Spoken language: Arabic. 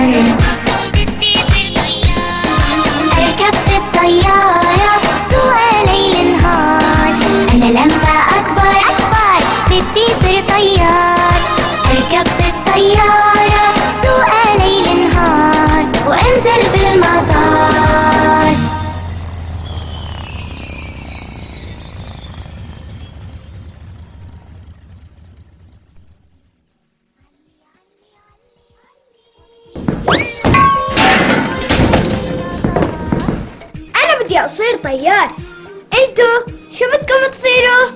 بدي صير طيار، اركب في الطيارة سوقها ليل نهار. انا لما اكبر بدي صير طيار، اركب في الطيارة سوقها ليل نهار وانزل بالمطار. أنا بدي أصير طيار، أنتو شو بدكم تصيروا؟